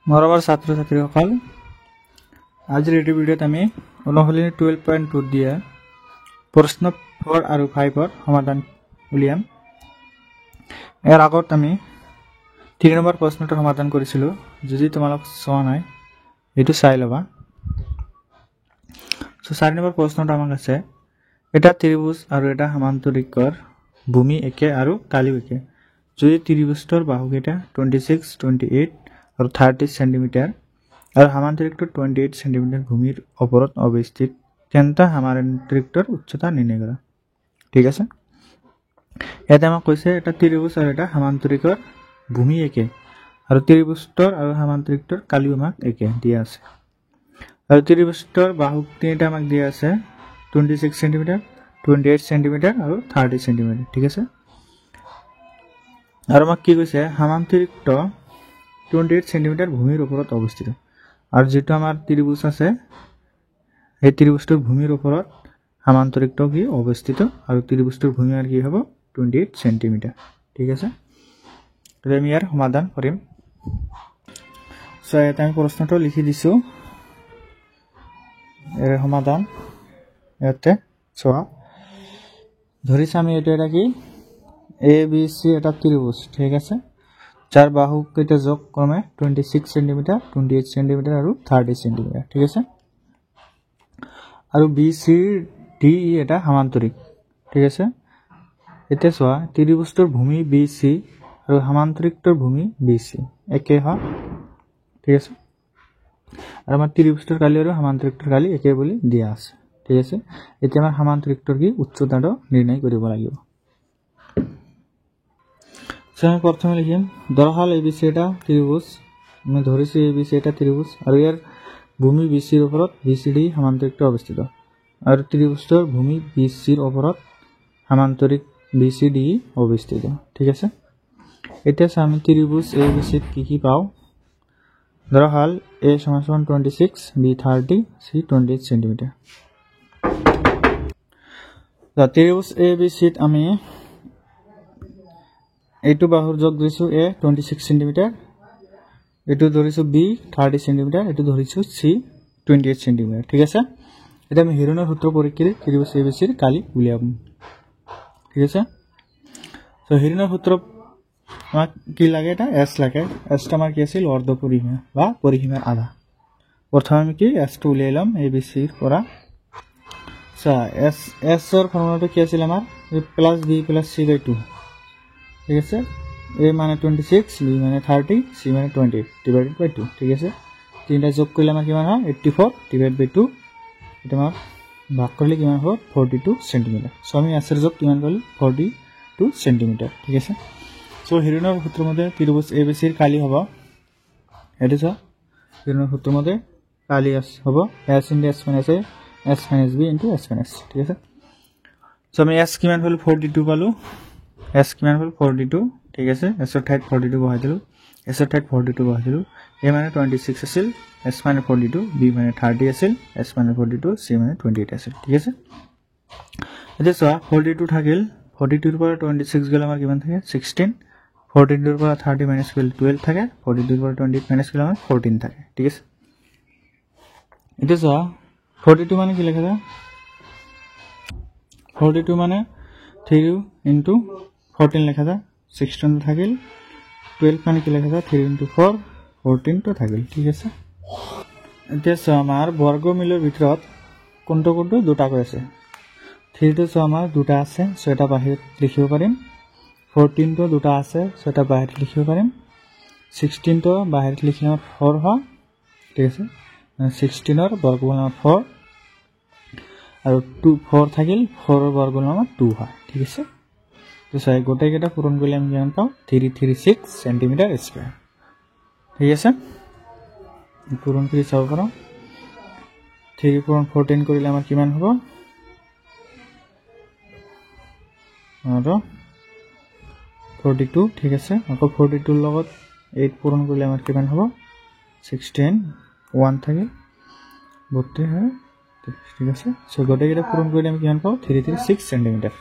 মৰমৰ ছাত্ৰ ছাত্ৰীসকল, আজিৰ এই ভিডিঅ'ত আমি অনুশীলনী 12.2 দিয়া প্ৰশ্ন 4 আৰু 5 ৰ সমাধান উলিয়াম। ইয়াৰ আগত আমি 3 নম্বৰ প্ৰশ্নটোৰ সমাধান কৰিছিলো। যদি তোমালোক চোৱা নাই এইটো চাই লবা। সো 4 নম্বৰ প্ৰশ্নটো আমাক আছে, এটা ত্ৰিভুজ আৰু এটা সমান্তৰিকৰ ভূমি একে আৰু কালিও একে। যদি ত্ৰিভুজৰ বাহুকেইটা 26, 28 আৰু 30 সেন্টিমিটাৰ আৰু সমান্তৰিকটোৰ 28 সেন্টিমিটাৰ ভূমিৰ ওপৰত অৱস্থিত, তেন্তে সমান্তৰিকটোৰ উচ্চতা নিৰ্ণয় কৰা। ঠিক আছে, ইয়াতে আমাক কৈছে এটা ত্ৰিভুজ আৰু এটা সমান্তৰিকৰ ভূমি একে আৰু ত্ৰিভুজৰ আৰু সমান্তৰিকটোৰ কালিও আমাক একে দিয়া আছে। আৰু ত্ৰিভুজৰ বাহু তিনিটা আমাক দিয়া আছে 26 সেন্টিমিটাৰ, 28 সেন্টিমিটাৰ আৰু 30 সেন্টিমিটাৰ। ঠিক আছে, আৰু আমাক কি কৈছে সমান্তৰিকটো 28 সেন্টিমিটাৰ ভূমিৰ ওপৰত অৱস্থিত। আৰু যেটো আমাৰ ত্ৰিভুজ আছে এই ত্ৰিভুজটোৰ ভূমিৰ ওপৰত সমান্তৰিকটো কি অৱস্থিত আৰু ত্ৰিভুজটোৰ ভূমি আৰ কি হ'ব 28 সেন্টিমিটাৰ। ঠিক আছে, তো আমি ইয়াৰ সমাধান কৰিম। সো এটা আমি প্ৰশ্নটো লিখি দিছো, এৰ সমাধান ইয়াতে চোৱা। ধৰিছ আমি এটা এটা কি এ বি সি এটা ত্ৰিভুজ। ঠিক আছে, যার বাহু কেইটা যোগ ক্রমে 26 সেন্টিমিটার, 28 সেন্টিমিটার আর 30 সেন্টিমিটার। ঠিক আছে, আর বি সি ডি এটা সমান্তরিক। ঠিক আছে, এটা চোৱা ত্ৰিভুজটোৰ ভূমি বি সি আৰ সমান্তৰিকটোৰ ভূমি বি সি একে হয়। ঠিক আছে, আৰ আমাৰ ত্ৰিভুজটোৰ কালি আৰ সমান্তৰিকটোৰ কালি একে বলি দিয়া আছে। ঠিক আছে, এতিয়া আমাৰ সমান্তৰিকটোৰ কি উচ্চতাটো নিৰ্ণয় কৰিব লাগিব। আমি প্রথমে লিখিম, ধরা হল এবিসি এটা ত্রিভুজ, আমি ধরেছি এবিসি এটা ত্রিভুজ আর এর ভূমি বিসির ওপরত বিসিডি সমান্তরিকটো অবস্থিত আর ত্রিভুজটোর ভূমি বিসির ওপরত সমান্তরিক বিসিডি অবস্থিত। ঠিক আছে, এতিয়া আমি ত্রিভুজ এবিসি কি পাও। ধরা হল এ সমান সমান 26, বি 30, সি 28 সেন্টিমিটার। ত্রিভুজ এবিসিত আমি এইটো বাহুৰ যোগ দিছো এ 26 সেন্টিমিটাৰ, এইটো ধৰিছো বি 30 সেন্টিমিটাৰ, এইটো ধৰিছো সি 28 সেন্টিমিটাৰ। ঠিক আছে, এটা আমি হিৰণৰ সূত্ৰ প্ৰয়োগ কৰি ত্ৰিভুজ এবিসিৰ কালি উলিয়াম। ঠিক আছে, তো হিৰণৰ সূত্ৰ আমাক কি লাগে, এটা এস লাগে। এসটা আমাৰ কি আছিল অৰ্ধ পৰিসীমা বা পৰিসীমাৰ আধা। প্ৰথমে আমি কি এসটো উলিয়াইলাম এবিসিৰ পৰা। এস এৰ ফৰ্মুলাটো কি আছিল আমাৰ প্লাস বি প্লাস সি বাই 2। ঠিক আছে, এ মানে 26, বি মানে 30, সি মানে 28 ডিভাইডেড বাই 2। ঠিক আছে, তিনটা যোগ করলে আমার কিমান হয় 84 ডিভাইড বাই 2। এটা আমার ভাগ করলে কিমান হ'ব 42 সেন্টিমিটার। সো আমি এস এর যোগ কিমান করলি 42 সেন্টিমিটার। ঠিক আছে, সো হিৰণৰ সূত্ৰৰ মতে ত্ৰিভুজ এবিসিৰ কালি হ'ব এটো সো হিৰণৰ সূত্ৰৰ মতে কালি হ'ব এস ইনটু এস মাইনাস এ, এস মাইনাস বি ইনটু এস মাইনাস। ঠিক আছে, সো আমি এস কিমান হল 42 পালো, এস কিমান হল 42। ঠিক আছে, এসৰ ঠাইত 42 বহাই দিলো, এসৰ ঠাইত 42 বহাই দিলো। এ মানে 26 আছিল, এস মানে 42, বি মানে 30 আছিল, এস মানে 42, সি মানে 28 আছিল। ঠিক আছে, এতিয়া চোৱা 42 থাকিল, 42 ৰ পৰা 26 গলে আমাৰ কিমান থাকে 16, 42 ৰ পৰা 30 মাইনাস কৰিলে 12 থাকে, 42 ৰ পৰা 28 মাইনাস কৰিলে আমাৰ 14 থাকে। ঠিক আছে, এতিয়া চোৱা 42 মানে কি লেখা যায় 42 মানে 3 ইনটু 14 লেখা যায়, 16 থাকিল, 12 মানে কি লেখা যায় 3 ইনটু 4, 14 তো থাকিল। ঠিক আছে, এতিয়া আমাৰ বৰ্গমূলৰ ভিতৰত কোনটো কোনটো দুটা কৈ আছে। 3 তো আমাৰ দুটা আছে, সো এটা বাহিৰত লিখিব পাৰিম। 14 তো দুটা আছে, সো এটা বাহিৰত লিখিব পাৰিম। 16 তো বাহিৰত লিখিলে 4 হয়। ঠিক আছে, 16 ৰ বৰ্গমূল 4 আৰু 4 থাকিল, 4 ৰ বৰ্গমূল 2 হয়। ঠিক আছে, তো চাই গোটেই কেইটা পূৰণ কৰিলে আমি কিমান পাওঁ 336 সেন্টিমিটাৰ স্কয়াৰ। ঠিক আছে, পূৰণ কৰি চাব পাৰো। 3 পূৰণ 14 কৰিলে আমাৰ কিমান হ'ব আৰু 42। ঠিক আছে, আকৌ 42 ৰ লগত 8 পূৰণ কৰিলে আমাৰ কিমান হ'ব 16, 1 থাকে 32 হয়। ঠিক আছে, সো গোটেই কেইটা পূৰণ কৰিলে আমি কিমান পাওঁ 336 সেন্টিমিটার।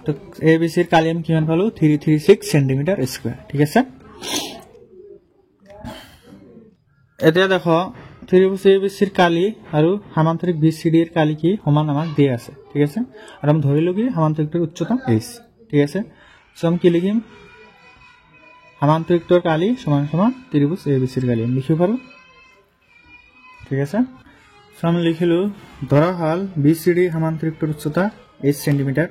তো এবিসির কালি আমি কিমান পালো 336 সেন্টিমিটার স্কয়ার। ঠিক আছে, এতিয়া দেখো ত্ৰিভুজ ABCৰ কালি আৰু সমান্তৰিক BCDৰ কালি কি সমান আমাক দিয়া আছে ঠিক আছে আৰু আমি ধৰিলো কি সমান্তৰিকটোৰ উচ্চতা h ঠিক আছে সো আমি কি লিখিম সমান্তৰিকটোৰ কালি সমান সমান ত্ৰিভুজ ABCৰ কালি লিখিব পাৰো ঠিক আছে সো আমি লিখিলো ধৰা হল BCD সমান্তৰিকটোৰ উচ্চতা h সেন্টিমিটাৰ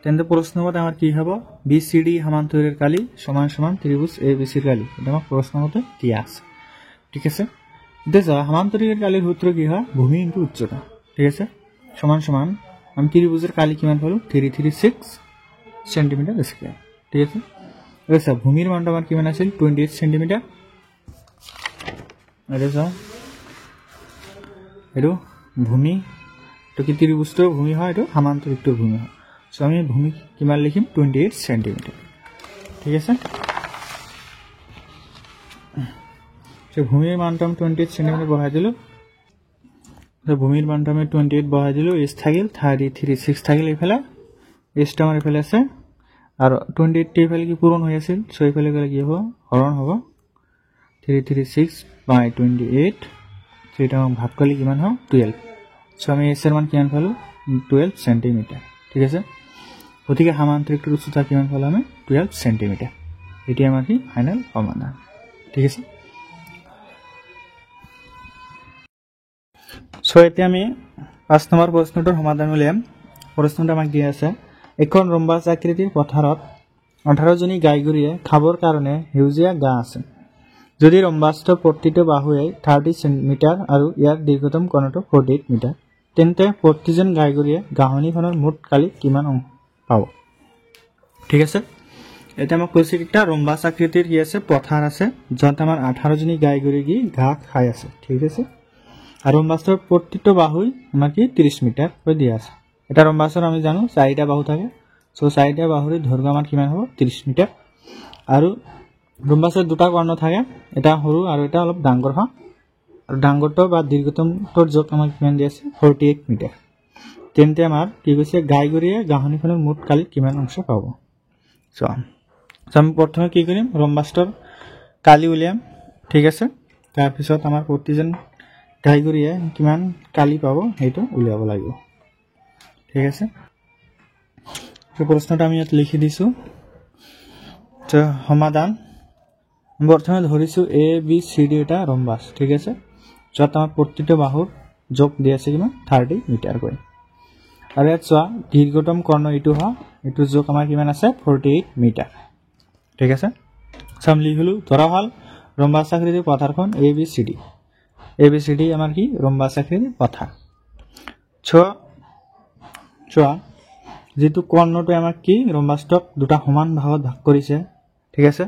তেন্তে প্ৰশ্নমতে আমাৰ কি হ'ব BCD সমান্তৰিকৰ কালি সমান সমান ত্ৰিভুজ ABCৰ কালি এটা আমাক প্ৰশ্নমতে দিয়া আছে ঠিক আছে এতিয়া সমান্তৰিকৰ কালিৰ সূত্র কি হয় ভূমি ইনটু উচ্চতা ঠিক আছে সমান সমান আমি ত্ৰিভুজৰ কালি কিমান পালো 336 সেন্টিমিটাৰ স্কয়াৰ ঠিক আছে এসা ভূমিৰ মানটো আমাৰ কিমান আছিল 28 সেন্টিমিটাৰ এসা এটো ভূমি তো কি ত্ৰিভুজৰ ভূমি হয় এটো সমান্তৰিকটোৰ ভূমি হয় সো আমি ভূমি কিমান লিখিম 28 সেন্টিমিটাৰ ঠিক আছে সো ভূমিৰ মানটো আমি 28 সেন্টিমিটাৰ বহাই দিলো সো ভূমিৰ মানটো আমি 28 বহাই দিলো h থাকিল 36 থাকিল এফালে h টো আমাৰ এফালে আছে আৰু 28 টি এফালে কি পূৰণ হৈ আছিল সো এফালে গলে কি হ'ব হৰণ হ'ব 336 বাই 28 সেটা ভাগ করলে কিমান হয় 12 সো আমি s এর মান কিমান পালো 12 সেন্টিমিটার ঠিক আছে গতিকে সমান্তৰিকটোৰ উচ্চতা কিমান পালো আমি 12 সেন্টিমিটাৰ এটি আমাৰ কি ফাইনাল সমাধান ঠিক আছে সো এতিয়া আমি 5 নম্বৰ প্ৰশ্নটোৰ সমাধান উলিয়াম প্ৰশ্নটো আমাক দিয়া আছে এখন ৰম্বাস আকৃতিৰ পথাৰত 18 জনী গাইগৰিয়ে খাবৰ কাৰণে হেউজিয়া গা আছে যদি ৰম্বাসটোৰ প্ৰতিটো বাহুৱে 30 মিটাৰ আৰু ইয়াৰ দীৰ্ঘতম কোণটো 48 মিটাৰ তেন্তে প্ৰতিজন গাইগৰিয়ে গাহনিখনৰ মুঠ কালি কিমান অংশ পাব ঠিক আছে এটা আমাক কৈছে এটা ৰম্বাস আকৃতিৰ কি আছে পথাৰ আছে যত আমাৰ 18 জনী গাইগৰি কি ঘাঁহ খাই আছে ঠিক আছে আৰু ৰম্বাসটোৰ প্ৰতিটো বাহুই আমাৰ কি 30 মিটাৰ হৈ দিয়া আছে এটা ৰম্বাসৰ আমি জানো 4টা বাহু থাকে সো 4টা বাহুৰ দৈৰ্ঘ্য আমাৰ কিমান হ'ব 30 মিটাৰ আৰু ৰম্বাসৰ দুটা কৰ্ণ থাকে এটা সৰু আৰু এটা অলপ ডাঙৰ হয় আৰু ডাঙৰটো বা দীৰ্ঘতমটোৰ যোগ আমাৰ কিমান দিয়া আছে 48 মিটাৰ তেন্তে আমাৰ কি কৈছে গাইগৰিয়ে গাহনিখনৰ মুঠ কালি কিমান অংশ পাব সো আমি প্ৰথমে কি কৰিম ৰম্বাসৰ কালি উলিয়াম ঠিক আছে তাৰ পিছত আমাৰ প্ৰতিজন গাইগৰিয়ে কিমান কালি পাব সেইটো উলিয়াব লাগিব ঠিক আছে তো প্ৰশ্নটো আমি ইয়াত লিখি দিছো তো সমাধান প্ৰথমে ধৰিছো A B C D এটা ৰম্বাস ঠিক আছে যত আমাৰ প্ৰতিটো বাহুৰ যোগ দিয়া আছে কিমান 30 মিটাৰ কৈ আৰু ইয়াত চোৱা দীৰ্ঘতম কৰ্ণ ইটো হয় ইটো যোগ আমাৰ কিমান আছে 48 মিটাৰ ঠিক আছে সাম লিখিলো ধৰা হল ৰম্বাস আকৃতিৰ পথাৰখন ABCD আমাৰ কি ৰম্বাস আকৃতিৰ পথাৰ চোৱা যেটো কৰ্ণটো আমাক কি ৰম্বাসটোক দুটা সমান ভাগত ভাগ কৰিছে ঠিক আছে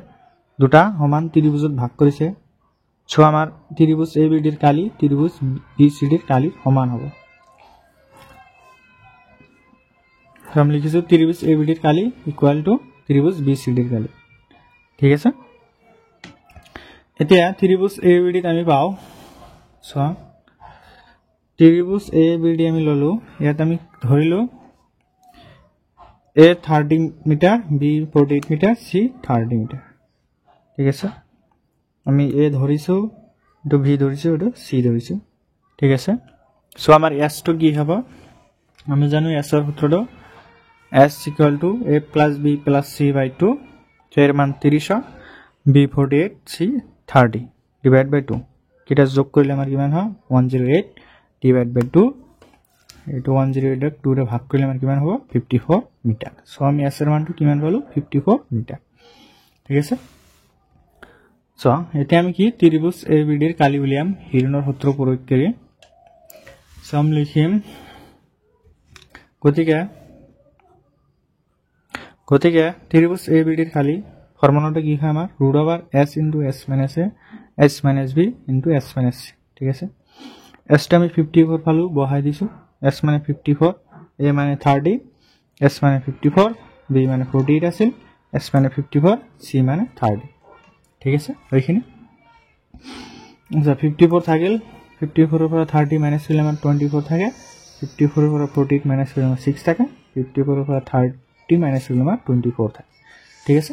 দুটা সমান ত্ৰিভুজত ভাগ কৰিছে সো আমাৰ ত্ৰিভুজ ABD ৰ কালি ত্ৰিভুজ BCD ৰ কালি সমান হ'ব আমি লিখিছো ত্ৰিভুজ ABD ৰ কালি ইকুয়াল টু ত্ৰিভুজ BCD ৰ কালি ঠিক আছে এতিয়া ত্ৰিভুজ ABD ত আমি পাও সো ত্ৰিভুজ ABD আমি ললো ইয়াত আমি ধৰিলো A 30 metre B 48 metre C 30 metre ঠিক আছে আমি A ধৰিছো তো B ধৰিছো তো C ধৰিছো ঠিক আছে সো আমাৰ S টো কি হ'ব আমি জানো S ৰ সূত্ৰটো S = A + B + C / 2 এর মান 30 B 48 C 30 ডিভাইড বাই 2 কিটা যোগ কৰিলে আমাৰ কিমান হয় 108 ডিভাইড বাই 2 এটো 108 2 ৰে ভাগ কৰিলে আমাৰ কিমান হ'ব 54 মিটাৰ সো আমি S এৰ মানটো কিমান পালো 54 মিটাৰ ঠিক আছে সো এতিয়া আমি কি ত্ৰিভুজ ABD ৰ কালি উলিয়াম হিৰণৰ সূত্ৰ প্ৰয়োগ কৰি সম লিখিম গতিকে ত্ৰিভুজ ABD ৰ কালি ফৰ্মুলাটো কি হয় আমাৰ √S * S - A S - B * S - C ঠিক আছে S টা আমি 54 পালো বহাই দিছো S মানে 54 A মানে 30 S মানে 54 B মানে 48 আছিল S মানে 54 C মানে 30 ঠিক আছে এইখিনি আচ্ছা 54 থাকিল 54 ৰ পৰা 30 মাইনাস কৰিলে আমাৰ 24 থাকে 54 ৰ পৰা 48 মাইনাস কৰিলে আমাৰ 6 থাকে 54 ৰ পৰা 30 মাইনাস কৰিলে আমাৰ 24 থাকে ঠিক আছে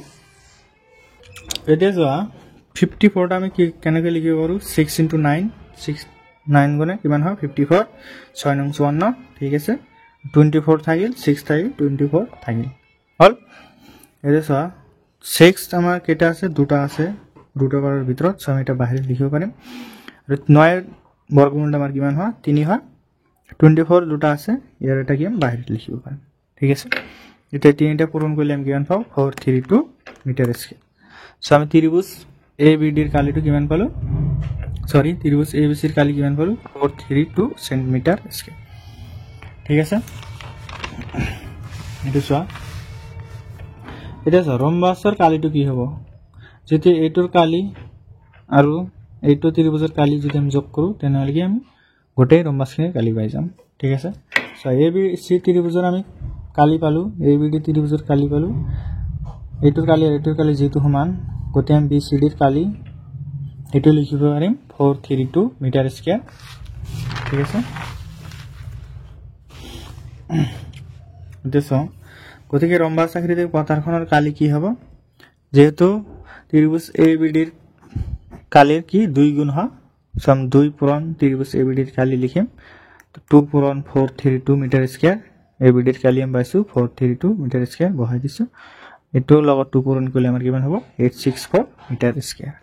এতিয়া যোৱা 54টা আমি কেনেকৈ লিখিব পাৰোঁ 6 × 9 9 গুণে কিমান হয় 54 6 নং 54 ঠিক আছে 24 থাকিল 6 থাকিল 24 থাকিল হল এতিয়া চোৱা 6 আমাৰ কেইটা আছে দুটা আছে ৰুট ওভাৰৰ ভিতৰত সো আমি এটা বাহিৰত লিখিব পাৰিম আৰু 9 এৰ বৰ্গমূলটা আমাৰ কিমান হয় 3 হয় 24 দুটা আছে ইয়াৰ এটা কি আমি বাহিৰত লিখিব পাৰিম ঠিক আছে এটা তিনিটা পূৰণ কৰিলে আমি কিমান পাওঁ 432 মিটাৰ স্কয়ার সো আমি ত্রিভুজ ABD এর কালিটো কিমান পালো সরি ত্রিভুজ ABC এর কালি কিমান পালো 432 সেন্টিমিটার স্কয়ার ঠিক আছে এটা চোৱা ৰম্বাসৰ কালিটো কি হ'ব যদি এইটোৰ কালি আৰু এইটো ত্ৰিভুজৰ কালি যদি আমি যোগ কৰো তেনেহলে কি আমি গোটেই ৰম্বাসখিনিৰ কালি পাই যাম ঠিক আছে সো ABC ত্ৰিভুজৰ আমি কালি পালো ABD ত্ৰিভুজৰ কালি পালো এইটোৰ কালি যেটো সমান গোটেই আমি BCD এৰ কালি এটো লিখিব পাৰিম 432 মিটাৰ স্কয়াৰ ঠিক আছে দেখো গতিকে ৰম্বাস আকৃতিৰ পথাৰখনৰ কালি কি হ'ব যেহেতু ত্ৰিভুজ ABD এৰ কালিৰ কি 2 গুণ হয় সম 2 পূৰণ ত্ৰিভুজ ABD এৰ কালি লিখিম তো 2 পূৰণ 432 মিটাৰ স্কয়াৰ ABD এৰ কালি আমি পাইছো 432 মিটাৰ স্কয়াৰ বহাই দিছো এটো লগত 2 পূৰণ কৰিলে আমাৰ কিমান হ'ব 864 মিটাৰ স্কয়াৰ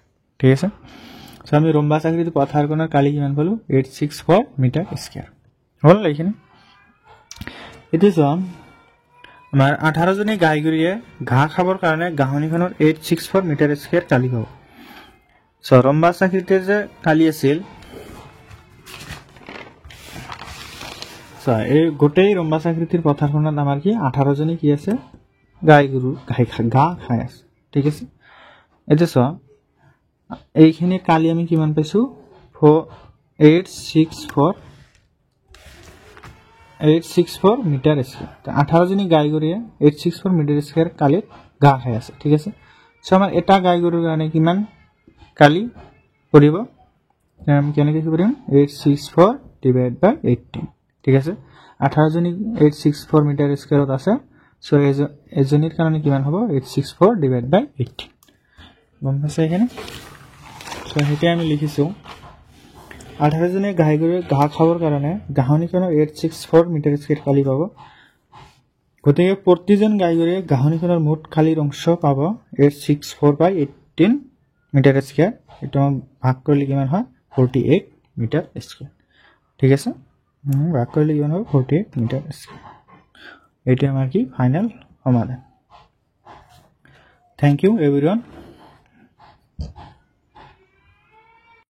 ঠিক আছে সো আমি ৰম্বাস আকৃতিৰ পথাৰখনৰ কালি কিমান পালো 864 মিটাৰ স্কয়াৰ হল এইখিনি এটো চোৱা আমাৰ 18 জনী গাইগৰিয়ে ঘাঁহ খাবৰ কাৰণে গাহনিখনৰ 864 মিটাৰ স্কয়াৰ কালি পাব সো ৰম্বাস আকৃতিৰ যে কালি আছিল সো এই গোটেই ৰম্বাস আকৃতিৰ পথাৰখনত আমাৰ কি 18 জনী কি আছে গাইগৰু ঘাঁহ খাই আছে ঠিক আছে এটো চোৱা এইখিনি কালি আমি কিমান পাইছো 864 মিটাৰ স্কয়াৰ 18 জনী গাইগৰিয়ে 864 মিটাৰ স্কয়াৰ কালি ঘাঁহ খাই আছে ঠিক আছে সো আমাৰ এটা গাইগৰুৰ কাৰণে কিমান কালি পৰিব আমি কেনেকৈ কি কৰিম 864 / 18 ঠিক আছে 18 জনী 864 মিটাৰ স্কয়াৰত আছে সো এজনীৰ কাৰণে কিমান হ'ব 864 / 18 গম পাইছে এখানে সো হেতে আমি লিখিছো 18 জনী গাইগৰুৱে ঘাঁহ খাবৰ কাৰণে গাহনিখনৰ 864 মিটাৰ স্কয়াৰ কালি পাব গতিকে প্ৰতিজন গাইগৰুৱে গাহনিখনৰ মুঠ খালিৰ অংশ পাব 864/18 মিটাৰ স্কয়াৰ এটা ভাগ কৰিলে কিমান হয় 48 মিটাৰ স্কয়াৰ ঠিক আছে ভাগ কৰিলে কিমান হ'ব 48 মিটাৰ স্কয়াৰ এটা আমাৰ কি ফাইনাল সমাধান থ্যাংক ইউ এভৰিওয়ান